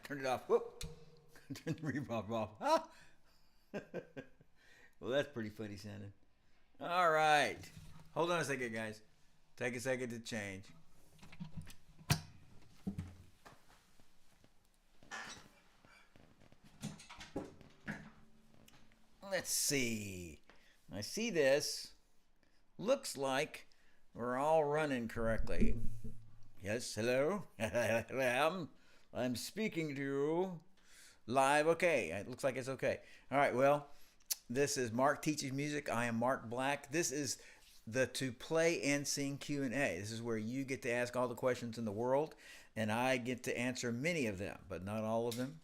Turn it off. Whoop. Turn the reverb off. Ah. Well, that's pretty funny sounding. All right. Hold on a second, guys. Take a second to change. Let's see. I see this. Looks like we're all running correctly. Yes, hello? I'm speaking to you live. Okay, it looks like it's okay. All right, well, this is Mark Teaches Music. I am Mark Black. This is the To Play and Sing Q&A. This is where you get to ask all the questions in the world, and I get to answer many of them, but not all of them.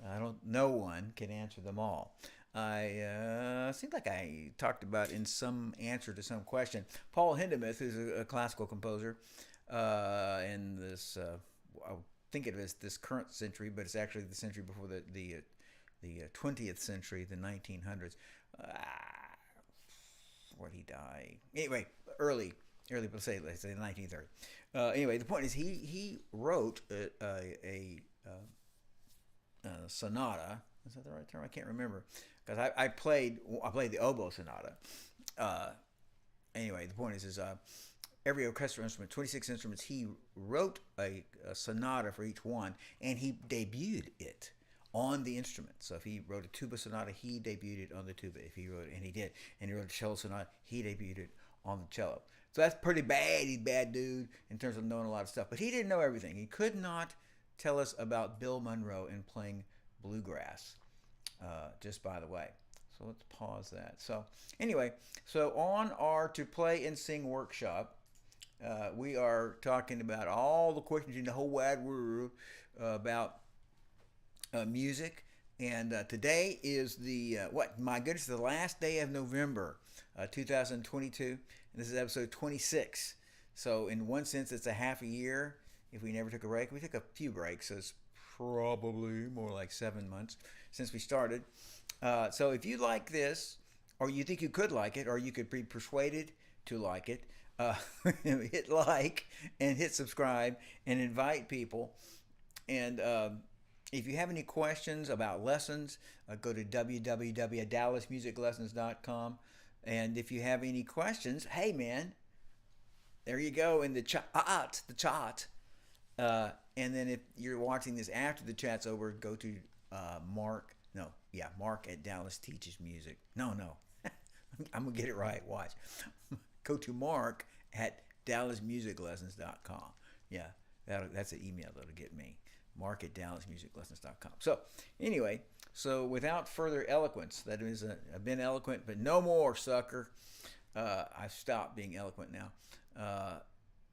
I don't. No one can answer them all. I seems like I talked about in some answer to some question. Paul Hindemith, who's a classical composer, in this I think it is this current century, but it's actually the century before the 20th century, the 1900s. Where he died? Anyway, early, let's say 1930. Anyway, the point is he wrote a sonata. Is that the right term? I can't remember because I played the oboe sonata. Anyway, the point is every orchestral instrument, 26 instruments. He wrote a sonata for each one, and he debuted it on the instrument. So if he wrote a tuba sonata, he debuted it on the tuba. If he wrote, and he did, and he wrote a cello sonata, he debuted it on the cello. So that's pretty bad. He's a bad dude in terms of knowing a lot of stuff. But he didn't know everything. He could not tell us about Bill Monroe and playing bluegrass, just by the way. So let's pause that. So anyway, so on our To Play and Sing workshop, we are talking about all the questions in the whole wide world about music. And today is my goodness, the last day of November 2022. And this is episode 26. So in one sense, it's a half a year if we never took a break. We took a few breaks, so it's probably more like 7 months since we started. So if you like this, or you think you could like it, or you could be persuaded to like it, hit like and hit subscribe and invite people. And if you have any questions about lessons, go to www.dallasmusiclessons.com. And if you have any questions, hey man, there you go in the chat. And then if you're watching this after the chat's over, go to Mark at Dallas Teaches Music. No. I'm going to get it right. Watch. Go to Mark at DallasMusicLessons.com. Yeah, that's an email that'll get me. Mark at DallasMusicLessons.com. So anyway, without further eloquence, that is, I've been eloquent, but no more, sucker. I've stopped being eloquent now.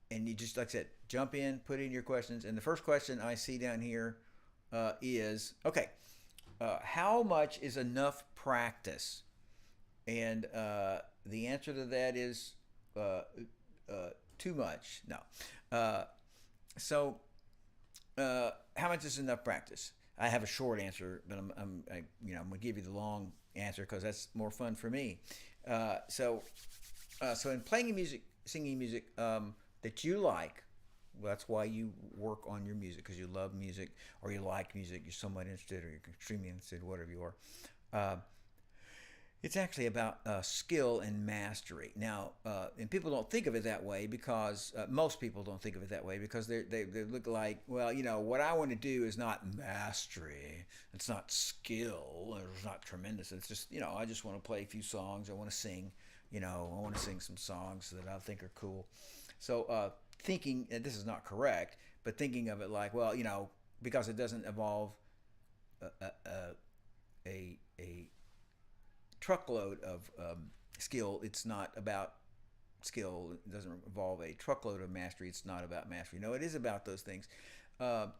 And you just, like I said, jump in, put in your questions. And the first question I see down here is, okay, how much is enough practice? And the answer to that is too much. No. How much is enough practice? I have a short answer, but I'm going to give you the long answer because that's more fun for me. So in playing music, singing music, that you like, well, that's why you work on your music, because you love music or you like music, you're somewhat interested or you're extremely interested, whatever you are. It's actually about skill and mastery. Now, and people don't think of it that way because most people don't think of it that way because they look like, well, what I want to do is not mastery. It's not skill. It's not tremendous. It's just, I just want to play a few songs. I want to sing. I want to sing some songs that I think are cool. So thinking, and this is not correct, but thinking of it like, well, because it doesn't involve a truckload of skill. It's not about skill. It doesn't involve a truckload of mastery. It's not about mastery. No, it is about those things. But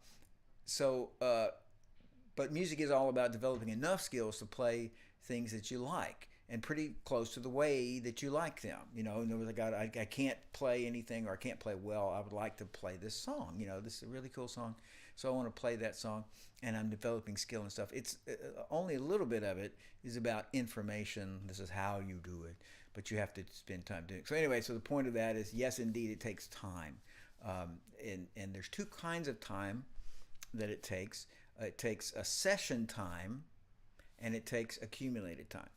music is all about developing enough skills to play things that you like and pretty close to the way that you like them. In other words, I can't play anything or I can't play well. I would like to play this song. This is a really cool song, so I want to play that song, and I'm developing skill and stuff. It's only a little bit of it is about information. This is how you do it, but you have to spend time doing it. So anyway, so the point of that is, yes, indeed, it takes time, and there's two kinds of time that it takes. It takes a session time, and it takes accumulated time,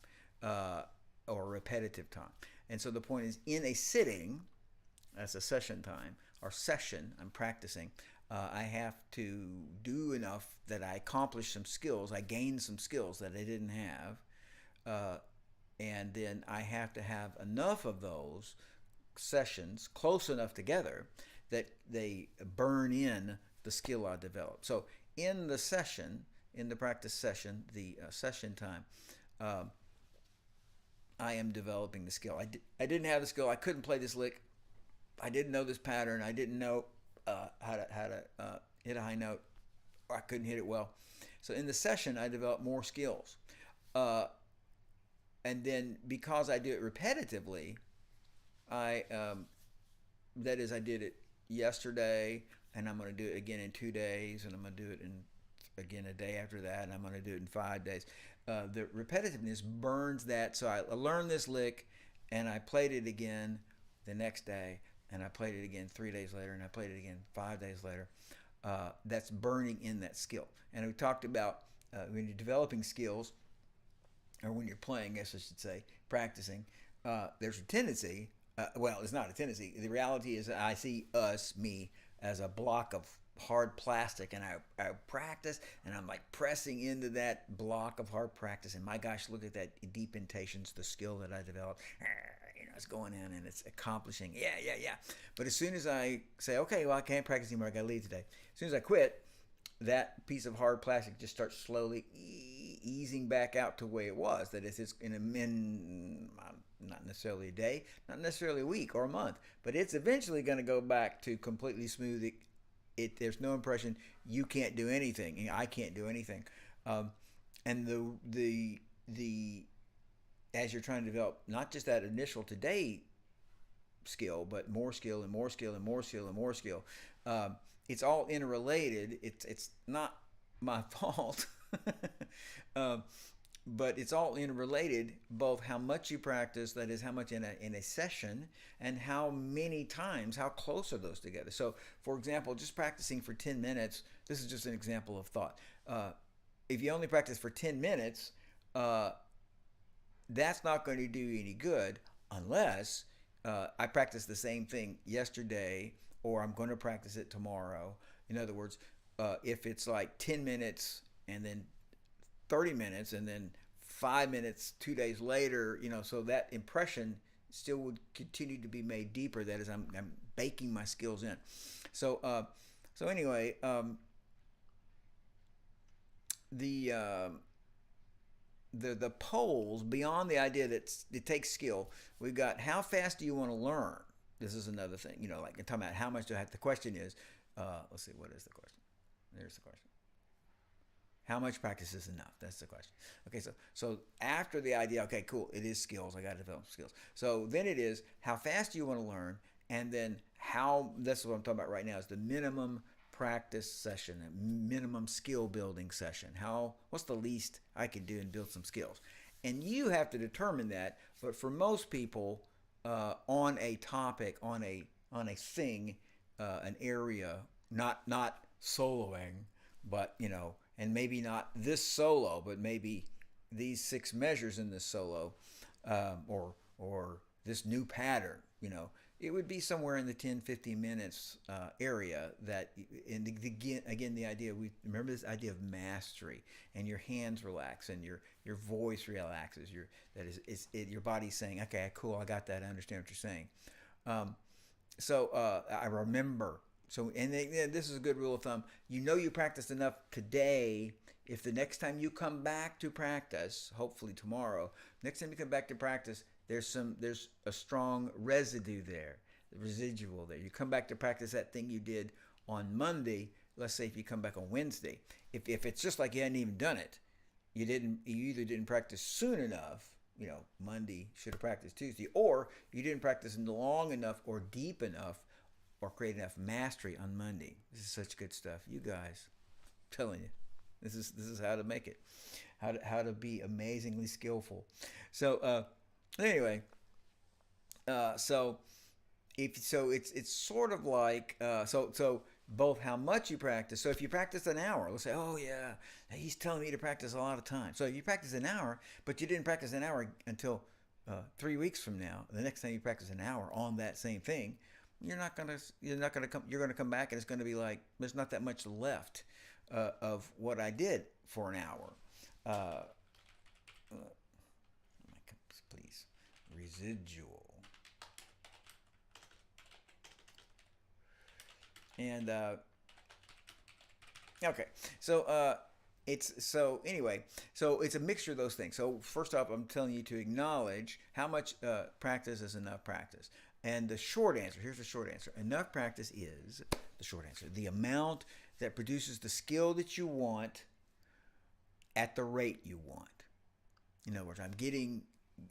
or repetitive time. And so the point is, in a sitting, that's a session time, or session, I'm practicing. I have to do enough that I accomplish some skills, I gain some skills that I didn't have, and then I have to have enough of those sessions close enough together that they burn in the skill I developed. So in the session, in the practice session, the session time, I am developing the skill. I didn't have the skill. I couldn't play this lick. I didn't know this pattern. I didn't know how to hit a high note, or I couldn't hit it well. So in the session, I developed more skills. And then because I do it repetitively, I did it yesterday, and I'm going to do it again in 2 days, and I'm going to do it again a day after that, and I'm going to do it in 5 days. The repetitiveness burns that. So I learned this lick, and I played it again the next day, and I played it again 3 days later, and I played it again 5 days later. That's burning in that skill. And we talked about when you're developing skills, or when you're playing, I guess I should say, practicing, there's a tendency, well, it's not a tendency. The reality is I see me, as a block of hard plastic, and I practice, and I'm like pressing into that block of hard practice, and my gosh, look at that deep intations, the skill that I developed. It's going in and it's accomplishing. Yeah. But as soon as I say, okay, well, I can't practice anymore, I gotta leave today. As soon as I quit, that piece of hard plastic just starts slowly easing back out to the way it was. That is, it's not necessarily a day, not necessarily a week or a month, but it's eventually going to go back to completely smooth. There's no impression. You can't do anything. I can't do anything. And the as you're trying to develop not just that initial today skill, but more skill and more skill and more skill and more skill. It's all interrelated. It's not my fault, but it's all interrelated. Both how much you practice, that is, how much in a session, and how many times, how close are those together. So, for example, just practicing for 10 minutes. This is just an example of thought. If you only practice for 10 minutes, that's not going to do you any good unless I practice the same thing yesterday, or I'm going to practice it tomorrow. In other words, if it's like 10 minutes and then 30 minutes and then 5 minutes 2 days later, so that impression still would continue to be made deeper. That is, I'm baking my skills in. So anyway, the poles, beyond the idea that it takes skill, we've got how fast do you want to learn. This is another thing, like I'm talking about how much do I have. The question is, let's see, what is the question? There's the question. How much practice is enough? That's the question. Okay, so after the idea, okay, cool, it is skills. I got to develop skills. So then it is how fast do you want to learn, and then that's what I'm talking about right now, is the minimum practice session, a minimum skill building session. What's the least I can do and build some skills? And you have to determine that. But for most people, on a topic, on a thing, an area, not soloing, but and maybe not this solo, but maybe these 6 measures in this solo, or this new pattern, it would be somewhere in the 10-15 minutes area. That, and again, the idea, we remember this idea of mastery, and your hands relax and your voice relaxes. Your body's saying, okay, cool, I got that, I understand what you're saying. I remember. So, and this is a good rule of thumb. You practiced enough today. If the next time you come back to practice, hopefully tomorrow, next time you come back to practice, there's a strong residue there, the residual there. You come back to practice that thing you did on Monday. Let's say if you come back on Wednesday, if it's just like you hadn't even done it, you either didn't practice soon enough. Monday should have practiced Tuesday, or you didn't practice long enough or deep enough or create enough mastery on Monday. This is such good stuff, you guys. I'm telling you, this is how to make it, how to be amazingly skillful. So anyway, it's sort of like so both how much you practice. So if you practice an hour, let's say, oh yeah, he's telling me to practice a lot of time. So you practice an hour, but you didn't practice an hour until 3 weeks from now. The next time you practice an hour on that same thing, you're gonna come back and it's gonna be like there's not that much left of what I did for an hour. Uh, please, residual. And okay, so it's a mixture of those things. So first off, I'm telling you to acknowledge how much practice is enough practice. And the short answer, here's the short answer. Enough practice is the short answer. The amount that produces the skill that you want at the rate you want. In other words, I'm getting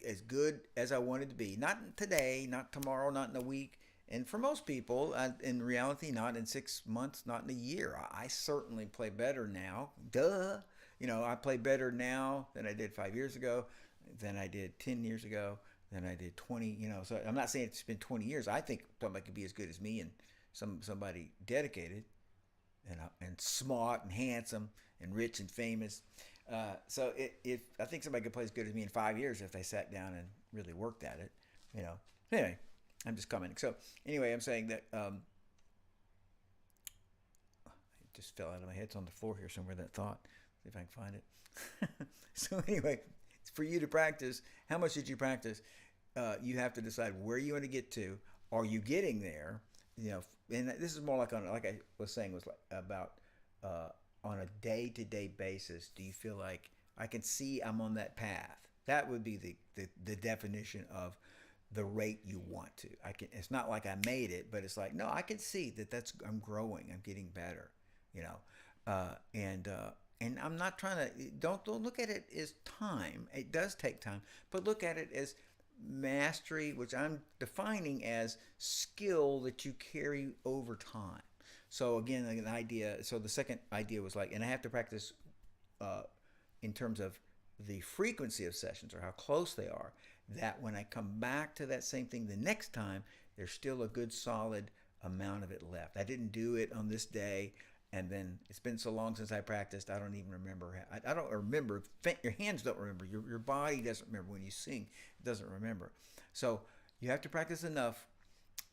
as good as I wanted to be. Not today, not tomorrow, not in a week. And for most people, in reality, not in 6 months, not in a year. I certainly play better now. Duh. I play better now than I did 5 years ago, than I did 10 years ago, than I did 20. So I'm not saying it's been 20 years. I think somebody could be as good as me and somebody dedicated and smart and handsome and rich and famous. So if I think somebody could play as good as me in 5 years if they sat down and really worked at it. Anyway. I'm just commenting. So anyway, I'm saying that it just fell out of my head. It's on the floor here somewhere, that thought. See if I can find it. So anyway, for you to practice, how much did you practice? You have to decide where you want to get to. Are you getting there? And this is more like like I was saying, was like about on a day-to-day basis. Do you feel like I can see I'm on that path? That would be the definition of the rate you want to. It's not like I made it, but it's like, no, I can see I'm growing, I'm getting better, and I'm not trying to, don't look at it as time. It does take time, but look at it as mastery, which I'm defining as skill that you carry over time. So again, like the second idea was like, and I have to practice in terms of the frequency of sessions or how close they are, that when I come back to that same thing the next time, there's still a good solid amount of it left. I didn't do it on this day, and then it's been so long since I practiced, I don't even remember. I don't remember. Your hands don't remember. Your body doesn't remember. When you sing, it doesn't remember. So you have to practice enough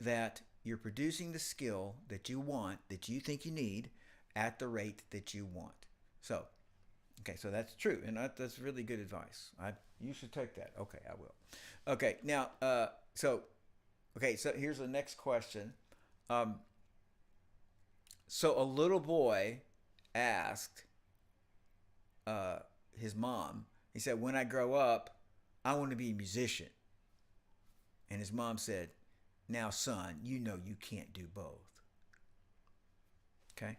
that you're producing the skill that you want, that you think you need, at the rate that you want. So, okay, so that's true, and that's really good advice. You should take that. Okay, I will. Okay, now, so here's the next question. So a little boy asked his mom, he said, when I grow up, I want to be a musician. And his mom said, now, son, you know you can't do both. Okay?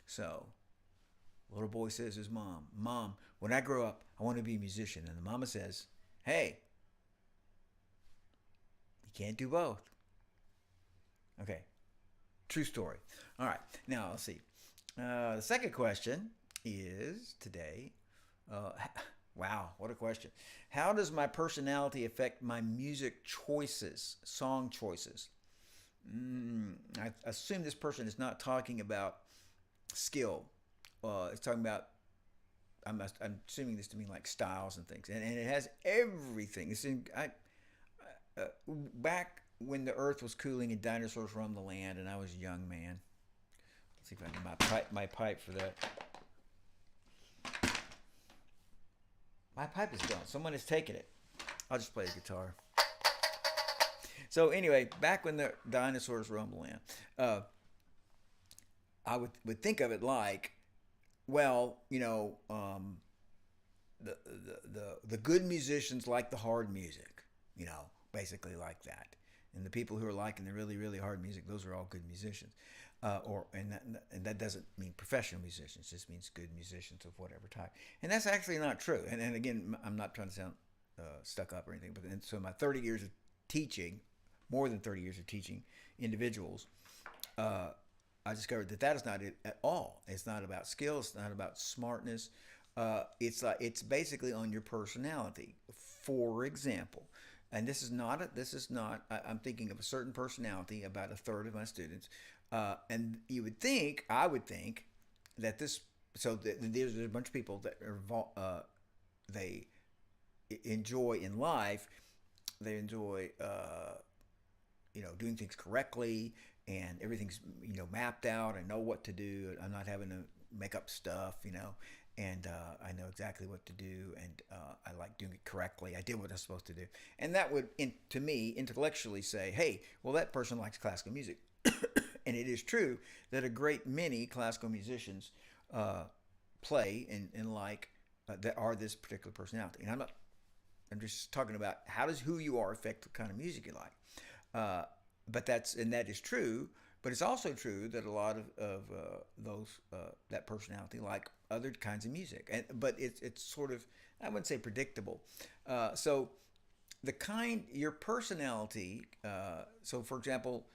So, little boy says to his mom, Mom, when I grow up, I want to be a musician. And the mama says, hey, you can't do both. Okay. True story. All right. Now, let's see. The second question is today, wow, what a question. How does my personality affect my music choices, song choices? I assume this person is not talking about skill. It's talking about, I'm assuming this to mean like styles and things. And it has everything. Back when the earth was cooling and dinosaurs roamed the land and I was a young man. Let's see if I can get my pipe for that. My pipe is gone. Someone has taken it. I'll just play the guitar. So anyway, back when the dinosaurs roamed the land, I would think of it like, well, the good musicians like the hard music, basically like that. And the people who are liking the really, really hard music, those are all good musicians. And that doesn't mean professional musicians, it just means good musicians of whatever type. And that's actually not true. And again, I'm not trying to sound stuck up or anything, but so my 30 years of teaching, more than 30 years of teaching individuals, I discovered that is not it at all. It's not about skill. It's not about smartness. It's basically on your personality. For example, and this is not. I'm thinking of a certain personality. About a third of my students And you would think, I would think, that this, there's a bunch of people that are they enjoy in life, they enjoy, doing things correctly, and everything's, mapped out. I know what to do. I'm not having to make up stuff, and I know exactly what to do, and I like doing it correctly. I did what I was supposed to do. And that would, to me, intellectually say, hey, well, that person likes classical music. And it is true that a great many classical musicians play and like that are this particular personality. And I'm just talking about how does who you are affect the kind of music you like. But that is true. But it's also true that a lot of those that personality like other kinds of music. But it's sort of, I wouldn't say predictable. So your personality. So for example,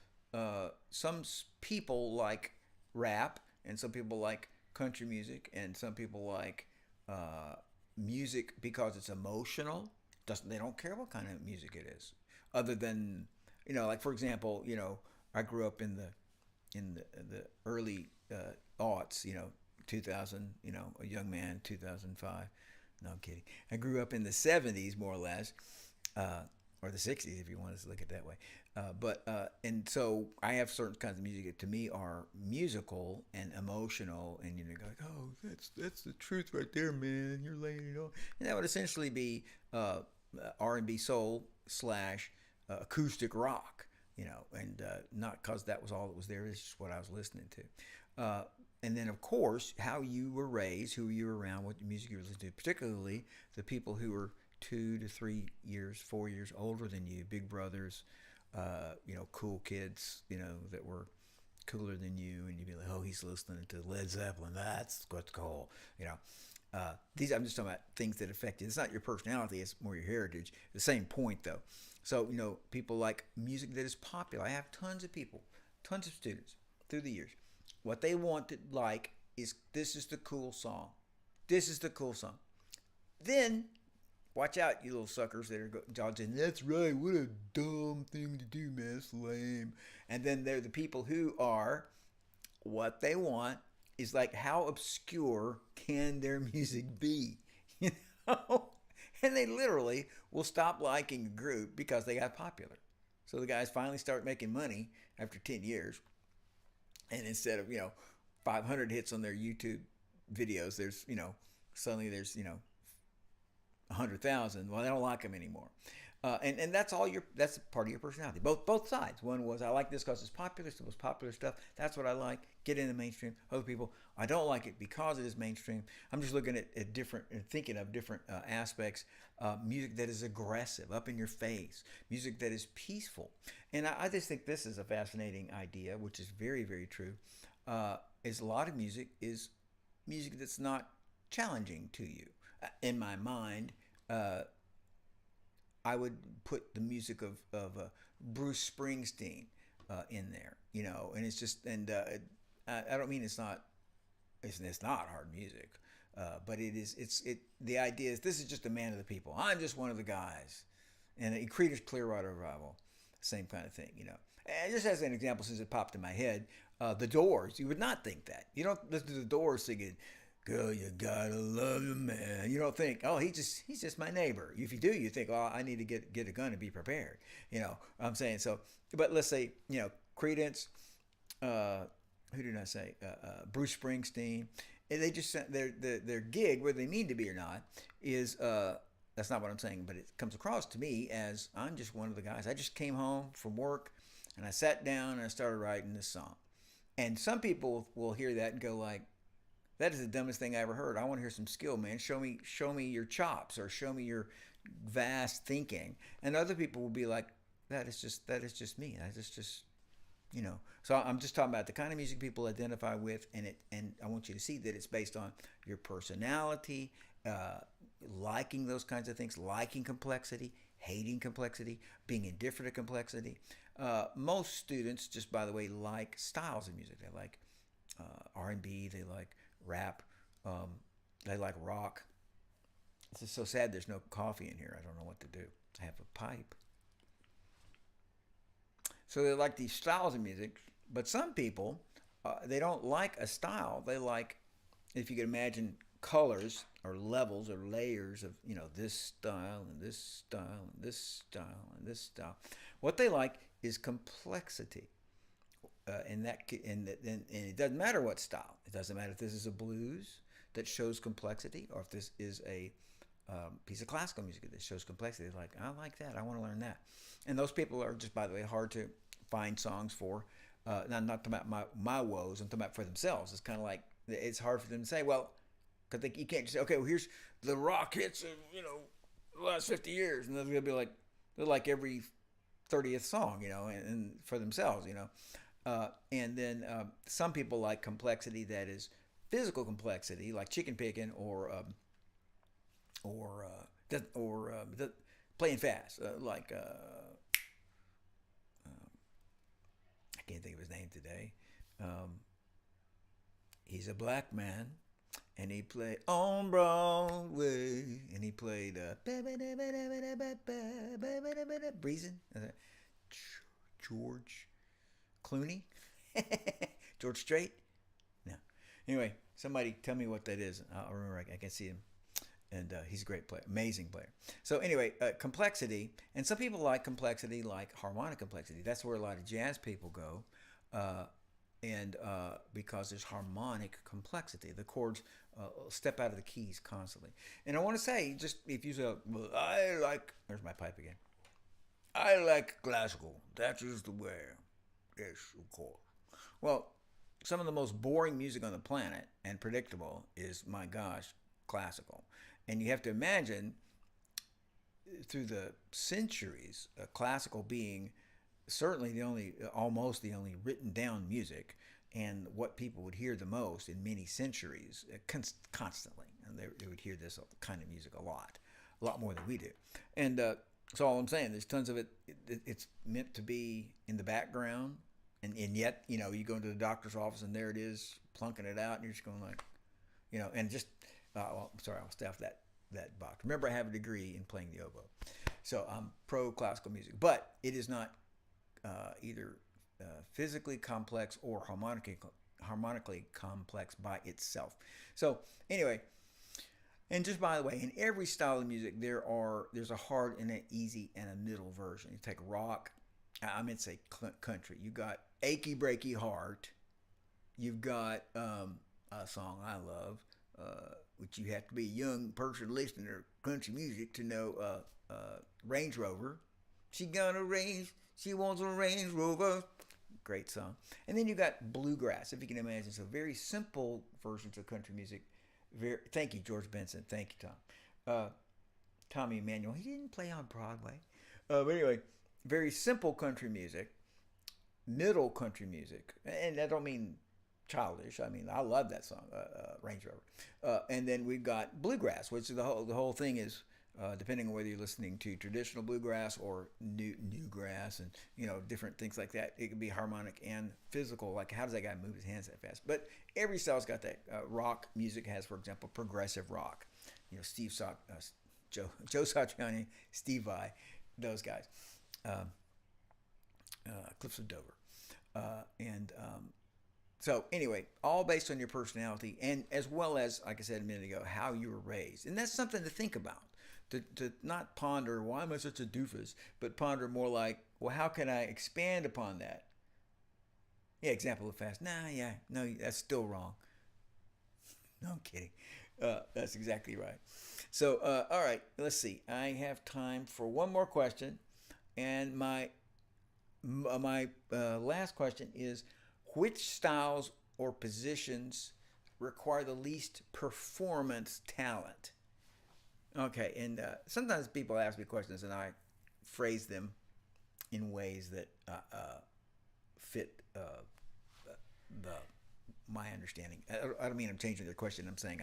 some people like rap, and some people like country music, and some people like music because it's emotional. They don't care what kind of music it is, other than like for example, I grew up in the early aughts, 2000, a young man, 2005. No, I'm kidding. I grew up in the 70s, more or less, or the 60s, if you want to look at it that way. And so I have certain kinds of music that to me are musical and emotional, and you're like, oh, that's the truth right there, man. You're laying it on, and that would essentially be R&B soul slash acoustic rock, and not because that was all that was there. It's just what I was listening to. And then, of course, how you were raised, who you were around, what music you were listening to, particularly the people who were 2 to 3 years, 4 years older than you, big brothers, cool kids, that were cooler than you, and you'd be like, oh, he's listening to Led Zeppelin. That's what's cool, These I'm just talking about things that affect you. It's not your personality; it's more your heritage. The same point, though. So people like music that is popular. I have tons of people, tons of students through the years. What they want to like is this is the cool song. This is the cool song. Then watch out, you little suckers that are judging. That's right. What a dumb thing to do, man. It's lame. And then they're the people who are what they want is like, how obscure can their music be? You know? And they literally will stop liking a group because they got popular. So the guys finally start making money after 10 years. And instead of, 500 hits on their YouTube videos, there's, suddenly there's, 100,000. Well, they don't like them anymore. And that's that's part of your personality. Both sides. One was, I like this because it's popular. It's the most popular stuff. That's what I like. Get in the mainstream. Other people, I don't like it because it is mainstream. I'm just looking at different and thinking of different aspects. Music that is aggressive, up in your face. Music that is peaceful. And I just think this is a fascinating idea, which is very, very true. Is a lot of music is music that's not challenging to you. In my mind, I would put the music of Bruce Springsteen in there, and it's just, and I don't mean it's not hard music, but it is. The idea is this is just a man of the people. I'm just one of the guys, and Creedence Clearwater Revival, same kind of thing, And just as an example, since it popped in my head, the Doors. You would not think that. You don't listen to the Doors singing, girl, you gotta love your man. You don't think, oh, he's just my neighbor. If you do, you think, oh, I need to get a gun and be prepared. I'm saying so. But let's say, Creedence, who did I say? Bruce Springsteen. And they just their gig, whether they need to be or not, is that's not what I'm saying. But it comes across to me as I'm just one of the guys. I just came home from work and I sat down and I started writing this song. And some people will hear that and go like, that is the dumbest thing I ever heard. I want to hear some skill, man. Show me your chops, or show me your vast thinking. And other people will be like, that is just me. That is just, So I'm just talking about the kind of music people identify with, and I want you to see that it's based on your personality, liking those kinds of things, liking complexity, hating complexity, being indifferent to complexity. Most students, just by the way, like styles of music. They like R&B. They like rap. They like rock. It's just so sad there's no coffee in here. I don't know what to do. I have a pipe. So they like these styles of music, But some people, they don't like a style. They like, if you could imagine colors or levels or layers of, this style and this style and this style and this style. What they like is complexity. And it doesn't matter what style. It doesn't matter if this is a blues that shows complexity or if this is a piece of classical music that shows complexity. Like, I like that. I want to learn that. And those people are just, by the way, hard to find songs for. Not talking about my woes. I'm talking about for themselves. It's kind of like, it's hard for them to say, well, because you can't just say, okay, well, here's the rock hits of, the last 50 years. And they'll be like, they're like every 30th song, and for themselves, and then some people like complexity that is physical complexity, like chicken picking or playing fast, like I can't think of his name today. He's a black man, and he played on Broadway, and he played Breezin', George Clooney, George Strait. No. Anyway, somebody tell me what that is. I'll remember. I can see him, and he's a great player, amazing player. So anyway, complexity, and some people like complexity, like harmonic complexity. That's where a lot of jazz people go. And because there's harmonic complexity, the chords step out of the keys constantly. And I want to say, just if you say, well, there's my pipe again. I like classical. That is the way. Yes, of course. Well, some of the most boring music on the planet and predictable is, my gosh, classical. And you have to imagine, through the centuries, classical being certainly almost the only written down music, and what people would hear the most in many centuries, constantly. And they would hear this kind of music a lot more than we do. And so all I'm saying, there's tons of it. It's meant to be in the background, and yet, you go into the doctor's office and there it is, plunking it out, and you're just going like, and just, well, I'm sorry, I'll stay off that box. Remember, I have a degree in playing the oboe, so I'm pro classical music, but it is not either physically complex or harmonically complex by itself. So anyway, and just by the way, in every style of music, there's a hard and an easy and a middle version. You take rock, I meant to say country. You got Achy Breaky Heart. You've got a song I love, which you have to be a young person listening to country music to know. Range Rover. She wants a Range Rover. Great song. And then you got bluegrass, if you can imagine. So very simple versions of country music. Thank you, George Benson. Thank you, Tom. Tommy Emmanuel. He didn't play on Broadway. But anyway, very simple country music, middle country music. And I don't mean childish. I mean, I love that song, Range Rover. And then we've got bluegrass, which the whole thing is, depending on whether you're listening to traditional bluegrass or new grass and different things like that. It can be harmonic and physical, like how does that guy move his hands that fast? But every style's got that. Rock music has, for example, progressive rock. Joe Satriani, Steve Vai, those guys. Cliffs of Dover, so anyway, all based on your personality, and as well as, like I said a minute ago, how you were raised, and that's something to think about. To not ponder, why am I such a doofus, but ponder more like, well, how can I expand upon that? Yeah, example of fast. No, that's still wrong. No, I'm kidding. That's exactly right. So, all right, let's see. I have time for one more question, and my last question is, which styles or positions require the least performance talent? Okay, and sometimes people ask me questions, and I phrase them in ways that fit my understanding. I don't mean I'm changing their question. I'm saying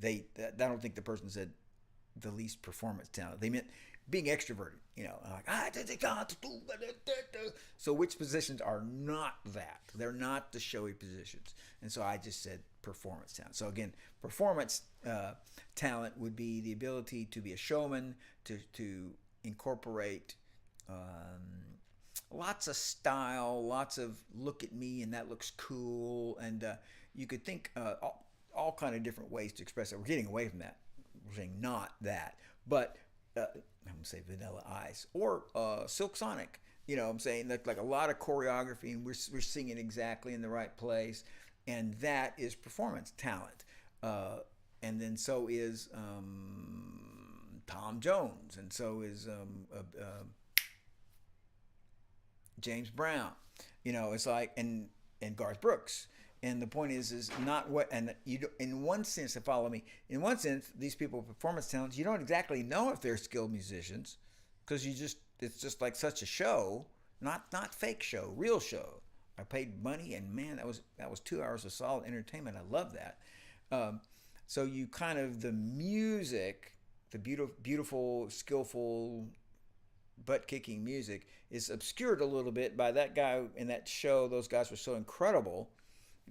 I don't think the person said the least performance talent. They meant being extroverted. So which positions are not that? They're not the showy positions, and so I just said performance talent. So again, performance talent would be the ability to be a showman, to incorporate lots of style, lots of look at me and that looks cool, and you could think all kind of different ways to express it. We're getting away from that. We're saying not that, but I'm gonna say Vanilla Ice or Silk Sonic. You know, I'm saying that like a lot of choreography, and we're singing exactly in the right place, and that is performance talent. And then so is Tom Jones, and so is James Brown. You know, it's like and Garth Brooks. And the point is not what, and you do, in one sense, to follow me, in one sense, these people with performance talents, you don't exactly know if they're skilled musicians, because it's just like such a show, not fake show, real show. I paid money, and man, that was 2 hours of solid entertainment. I love that. So you kind of the music, the beautiful, skillful, butt kicking music is obscured a little bit by that guy in that show. Those guys were so incredible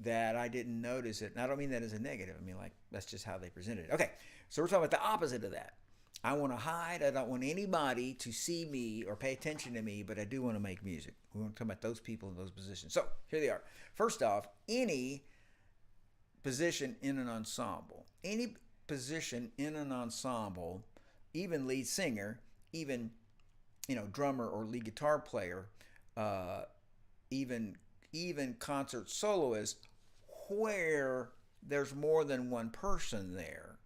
that I didn't notice it. And I don't mean that as a negative. I mean, like, that's just how they presented it. Okay, so we're talking about the opposite of that. I want to hide. I don't want anybody to see me or pay attention to me, but I do want to make music. We want to talk about those people in those positions. So here they are. First off, any position in an ensemble, even lead singer, even drummer or lead guitar player, even concert soloist, where there's more than one person there,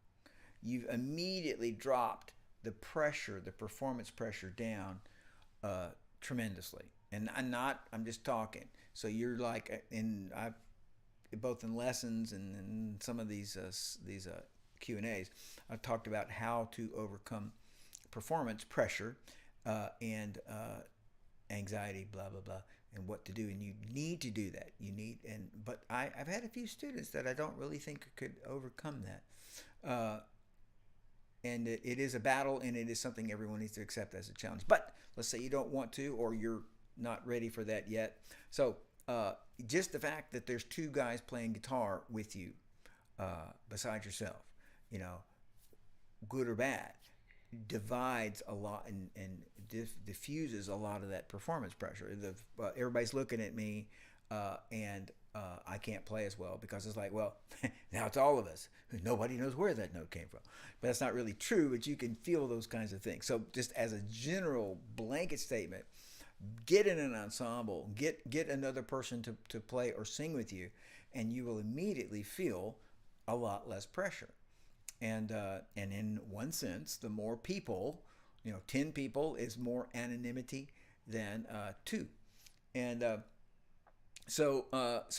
you've immediately dropped the pressure, the performance pressure down tremendously. And I'm just talking. So you're like, both in lessons and in some of these Q&As, I've talked about how to overcome performance pressure and anxiety, blah blah blah, and what to do. And you need to do that. But I've had a few students that I don't really think could overcome that. And it is a battle, and it is something everyone needs to accept as a challenge. But let's say you don't want to, or you're not ready for that yet. So just the fact that there's two guys playing guitar with you, besides yourself, good or bad, divides a lot and diffuses a lot of that performance pressure. Everybody's looking at me, and I can't play as well, because it's like, well, now it's all of us. Nobody knows where that note came from. But that's not really true, but you can feel those kinds of things. So just as a general blanket statement, get in an ensemble, get another person to play or sing with you, and you will immediately feel a lot less pressure. And in one sense, the more people, 10 people is more anonymity than 2. And so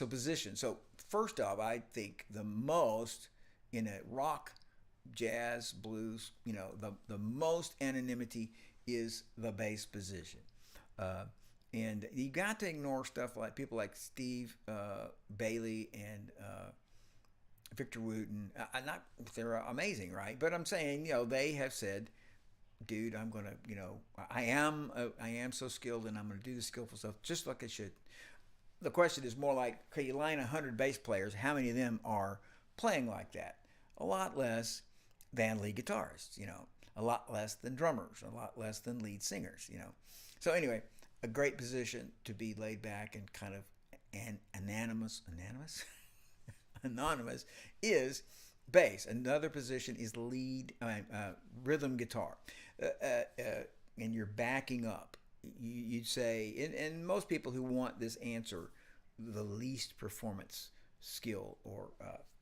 position. So first off, I think the most in a rock, jazz, blues, the most anonymity is the bass position. And you got to ignore stuff like people like Steve Bailey and Victor Wooten. They're amazing, right? But I'm saying, they have said, dude, I'm gonna, I am so skilled, and I'm gonna do the skillful stuff just like I should. The question is more like, okay, you line 100 bass players, how many of them are playing like that? A lot less than lead guitarists, a lot less than drummers, a lot less than lead singers, So anyway, a great position to be laid back and kind of anonymous is bass. Another position is lead rhythm guitar, and you're backing up. You'd say, and most people who want this answer, the least performance skill or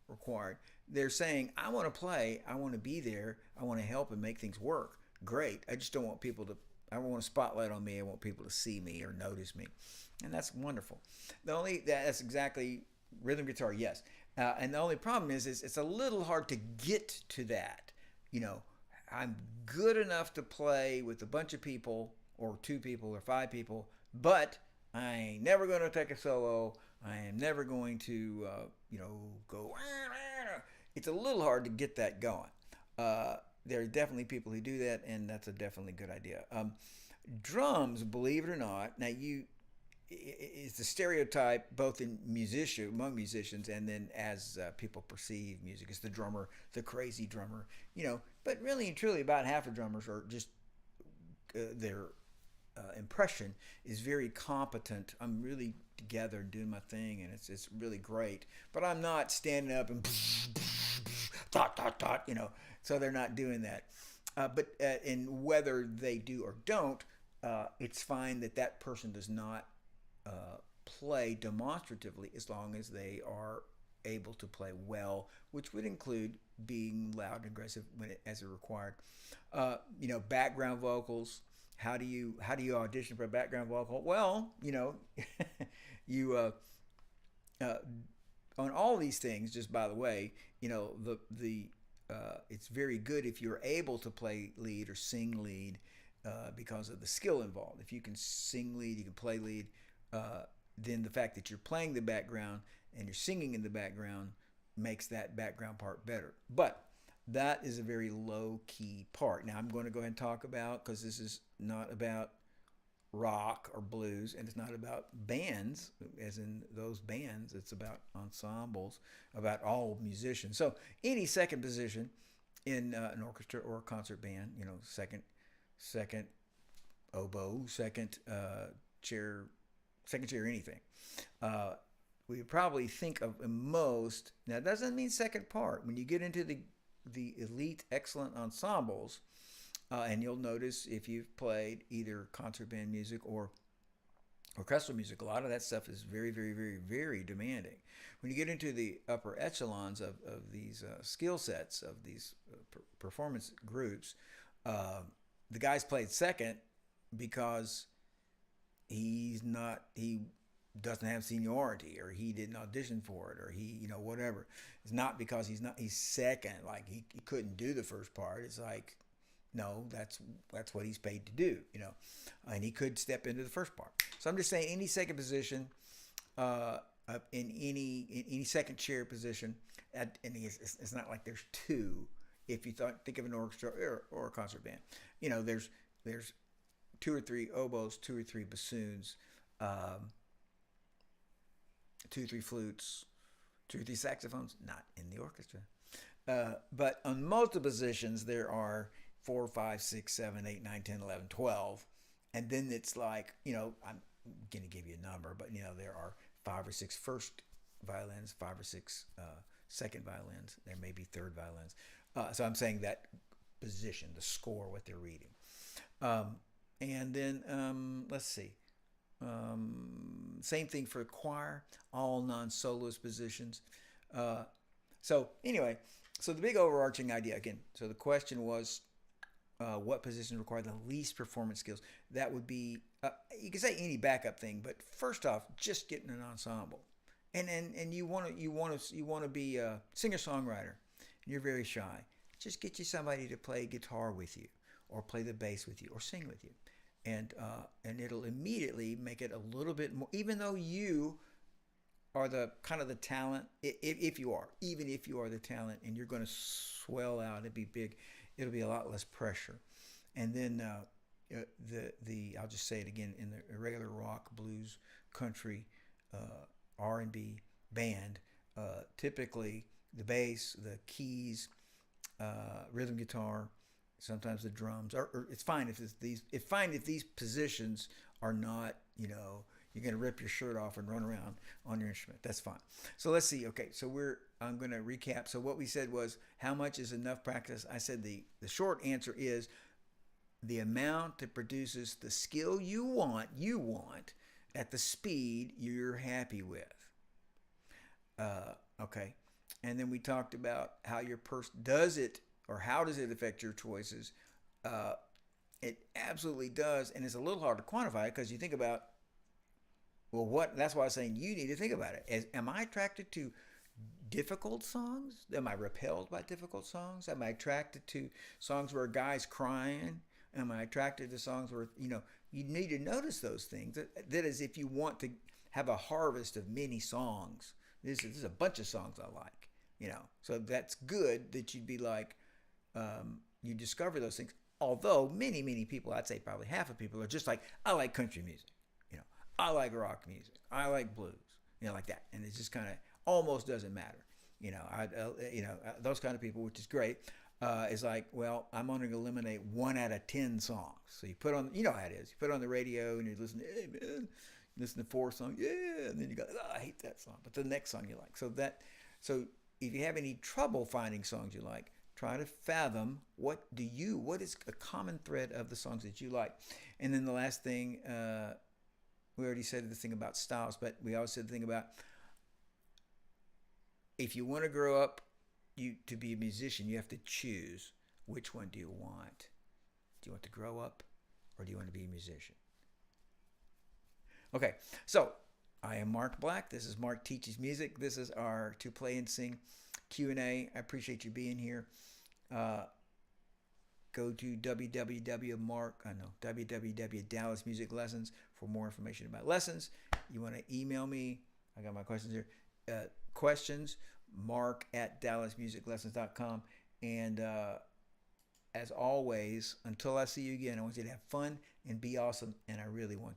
required, they're saying, I want to play, I want to be there, I want to help and make things work. Great. I just don't want people to, I don't want a spotlight on me. I want people to see me or notice me. And that's wonderful. That's exactly rhythm guitar, yes. And the only problem is it's a little hard to get to that. I'm good enough to play with a bunch of people, or 2 people or 5 people, but I ain't never going to take a solo. I am never going to, go. It's a little hard to get that going. There are definitely people who do that, and that's a definitely good idea. Drums, believe it or not, now it's a stereotype both among musicians, and then as people perceive music. It's the drummer, the crazy drummer, But really and truly, about half of drummers are just they're impression is very competent. I'm really together doing my thing, and it's really great. But I'm not standing up and dot dot dot. So they're not doing that. But in whether they do or don't, it's fine that that person does not play demonstratively as long as they are able to play well, which would include being loud and aggressive as required. Background vocals. How do you audition for a background vocal? Well, you on all these things. Just by the way, it's very good if you're able to play lead or sing lead because of the skill involved. If you can sing lead, you can play lead. Then the fact that you're playing the background and you're singing in the background makes that background part better. But that is a very low key part. Now I'm going to go ahead and talk about, because this is not about rock or blues, and it's not about bands, as in those bands. It's about ensembles, about all musicians. So any second position in an orchestra or a concert band, second oboe, second chair, anything. We probably think of most. Now, that doesn't mean second part. When you get into the elite, excellent ensembles, and you'll notice if you've played either concert band music or orchestral music, a lot of that stuff is very, very, very, very demanding. When you get into the upper echelons of these skill sets, of these performance groups, the guy's played second because he doesn't have seniority, or he didn't audition for it, or he whatever. It's not because he's second, like he couldn't do the first part. It's like, no, that's what he's paid to do, and he could step into the first part. So I'm just saying, any second position, in any second chair position, and it's not like there's two. If you think of an orchestra or a concert band, there's 2 or 3 oboes, 2 or 3 bassoons, 2 or 3 flutes, 2 or 3 saxophones, not in the orchestra. But on multiple positions, there are 4, 5, 6, 7, 8, 9, 10, 11, 12. And then it's like, I'm going to give you a number, but, there are 5 or 6 first violins, 5 or 6 second violins. There may be third violins. So I'm saying that position, the score, what they're reading. And then, let's see. Same thing for choir, all non-soloist positions. So anyway, so the big overarching idea, again, so the question was, what positions require the least performance skills? That would be, you can say any backup thing, but first off, just getting an ensemble. And you want to be a singer-songwriter, and you're very shy. Just get you somebody to play guitar with you, or play the bass with you, or sing with you. And it'll immediately make it a little bit more, even though you are the kind of the talent, if you are the talent, and you're going to swell out and be big, it'll be a lot less pressure. And then I'll just say it again, in the regular rock, blues, country, R&B band, typically the bass, the keys, rhythm guitar, sometimes the drums, or it's fine if these positions are not, you're going to rip your shirt off and run around on your instrument. That's fine. So let's see. Okay, so I'm going to recap. So what we said was, how much is enough practice? I said the short answer is the amount that produces the skill you want at the speed you're happy with. Okay. And then we talked about how your person does it, or how does it affect your choices. It absolutely does, and it's a little hard to quantify it, because you think about, that's why I was saying you need to think about it. Am I attracted to difficult songs? Am I repelled by difficult songs? Am I attracted to songs where a guy's crying? Am I attracted to songs where, you need to notice those things. That is, if you want to have a harvest of many songs. This is a bunch of songs I like, So that's good that you'd be like, you discover those things. Although many, many people, I'd say probably half of people, are just like, I like country music. I like rock music. I like blues, like that. And it just kind of almost doesn't matter. Those kind of people, which is great. is like, well, I'm only going to eliminate 1 out of 10 songs. So you put on, you know how it is. You put on the radio and you listen, hey man, you listen to 4 songs, yeah, and then you go, oh, I hate that song, but the next song you like. So if you have any trouble finding songs you like, try to fathom what is a common thread of the songs that you like. And then the last thing, we already said the thing about styles, but we also said the thing about if you want to grow up to be a musician, you have to choose which one do you want. Do you want to grow up or do you want to be a musician? Okay, so I am Mark Black. This is Mark Teaches Music. This is our To Play and Sing Q&A. I appreciate you being here. Go to www.dallasmusiclessons for more information about lessons. You want to email me? I got my questions here. Questions, mark@dallasmusiclessons.com. And as always, until I see you again, I want you to have fun and be awesome. And I really want